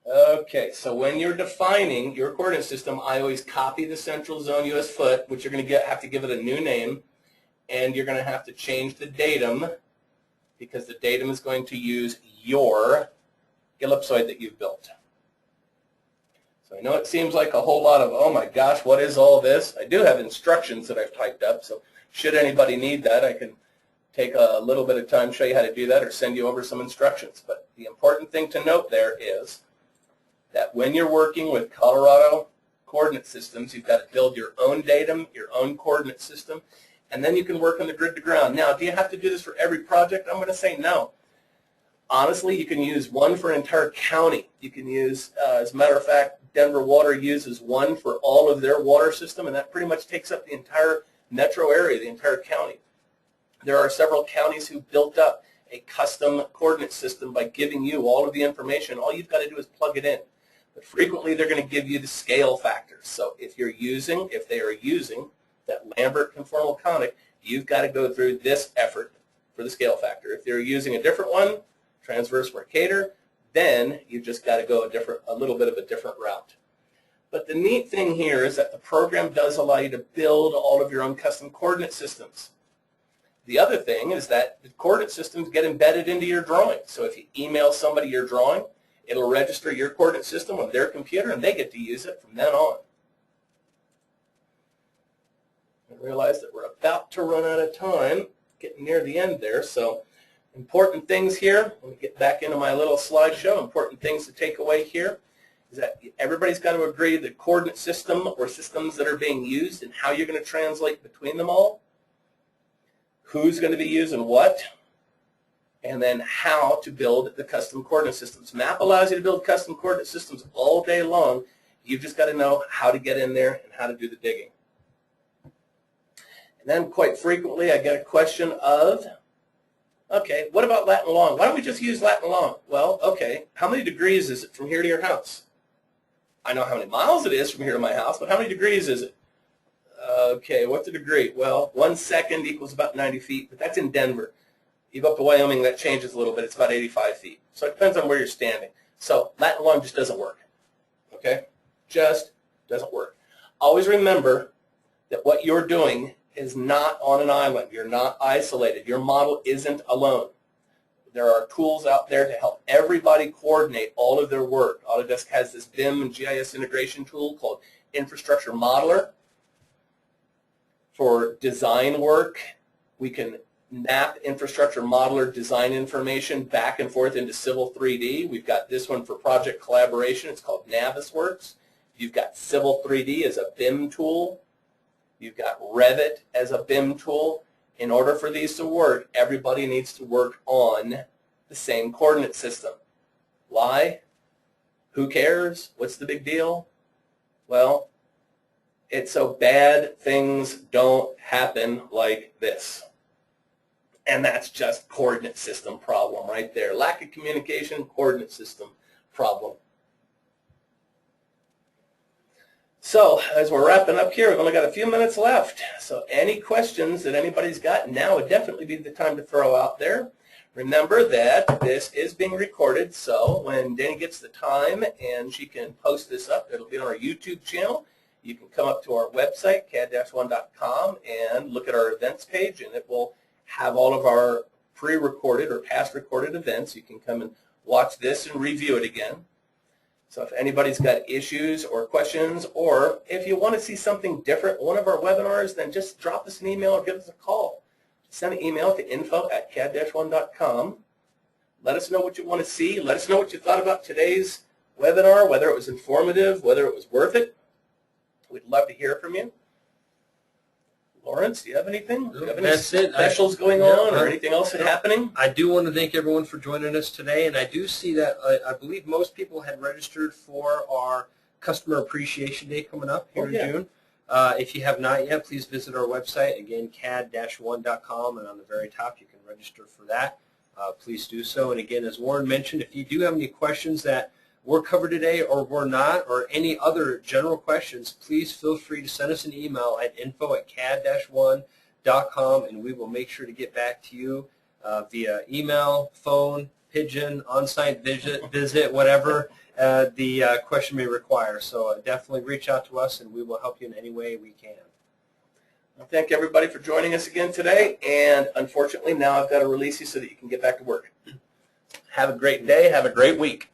Okay. Okay, so when you're defining your coordinate system, I always copy the central zone US foot, which you're going to have to give it a new name, and you're going to have to change the datum because the datum is going to use your ellipsoid that you've built. So I know it seems like a whole lot of, oh my gosh, what is all this? I do have instructions that I've typed up, so should anybody need that, I can take a little bit of time to show you how to do that or send you over some instructions. But the important thing to note there is that when you're working with Colorado coordinate systems, you've got to build your own datum, your own coordinate system, and then you can work on the grid to ground. Now, do you have to do this for every project? I'm going to say no. Honestly, you can use one for an entire county. You can use, as a matter of fact, Denver Water uses one for all of their water system, and that pretty much takes up the entire metro area, the entire county. There are several counties who built up a custom coordinate system by giving you all of the information. All you've got to do is plug it in. But frequently, they're going to give you the scale factors. So if they are using that Lambert conformal conic, you've got to go through this effort for the scale factor. If they're using a different one, transverse Mercator, then you've just got to go a little bit of a different route. But the neat thing here is that the program does allow you to build all of your own custom coordinate systems. The other thing is that the coordinate systems get embedded into your drawing. So if you email somebody your drawing, it'll register your coordinate system on their computer, and they get to use it from then on. I realize that we're about to run out of time, getting near the end there. So important things here, let me get back into my little slideshow. Important things to take away here is that everybody's got to agree the coordinate system or systems that are being used and how you're going to translate between them all, who's going to be using what, and then how to build the custom coordinate systems. Map allows you to build custom coordinate systems all day long. You've just got to know how to get in there and how to do the digging. And then quite frequently I get a question of, okay, what about Latin long? Why don't we just use Latin long? Well, okay, how many degrees is it from here to your house? I know how many miles it is from here to my house, but how many degrees is it? Okay, what's a degree? Well, 1 second equals about 90 feet, but that's in Denver. You go up to Wyoming, that changes a little bit. It's about 85 feet. So it depends on where you're standing. So Latin long just doesn't work, okay? Just doesn't work. Always remember that what you're doing is not on an island. You're not isolated. Your model isn't alone. There are tools out there to help everybody coordinate all of their work. Autodesk has this BIM and GIS integration tool called Infrastructure Modeler. For design work, we can map Infrastructure Modeler design information back and forth into Civil 3D. We've got this one for project collaboration. It's called Navisworks. You've got Civil 3D as a BIM tool. You've got Revit as a BIM tool. In order for these to work, everybody needs to work on the same coordinate system. Why? Who cares? What's the big deal? Well, it's so bad things don't happen like this. And that's just coordinate system problem right there. Lack of communication, coordinate system problem. So as we're wrapping up here, we've only got a few minutes left. So any questions that anybody's got, now would definitely be the time to throw out there. Remember that this is being recorded, so when Danny gets the time and she can post this up, it'll be on our YouTube channel. You can come up to our website, CAD-1.com, and look at our events page, and it will have all of our pre-recorded or past recorded events. You can come and watch this and review it again. So if anybody's got issues or questions, or if you want to see something different in one of our webinars, then just drop us an email or give us a call. Send an email to info@CAD-1.com. Let us know what you want to see. Let us know what you thought about today's webinar, whether it was informative, whether it was worth it. We'd love to hear from you. Lawrence, do you have anything? Do you have any specials going on or anything else happening? I do want to thank everyone for joining us today, and I do see that I believe most people had registered for our Customer Appreciation Day coming up here in June. If you have not yet, please visit our website, again, CAD-1.com, and on the very top you can register for that. Please do so. And again, as Warren mentioned, if you do have any questions that were covered today or were not, or any other general questions, please feel free to send us an email at info@CAD-1.com, and we will make sure to get back to you via email, phone, pigeon, on-site visit, whatever the question may require. So definitely reach out to us, and we will help you in any way we can. I thank everybody for joining us again today, and unfortunately now I've got to release you so that you can get back to work. Have a great day. Have a great week.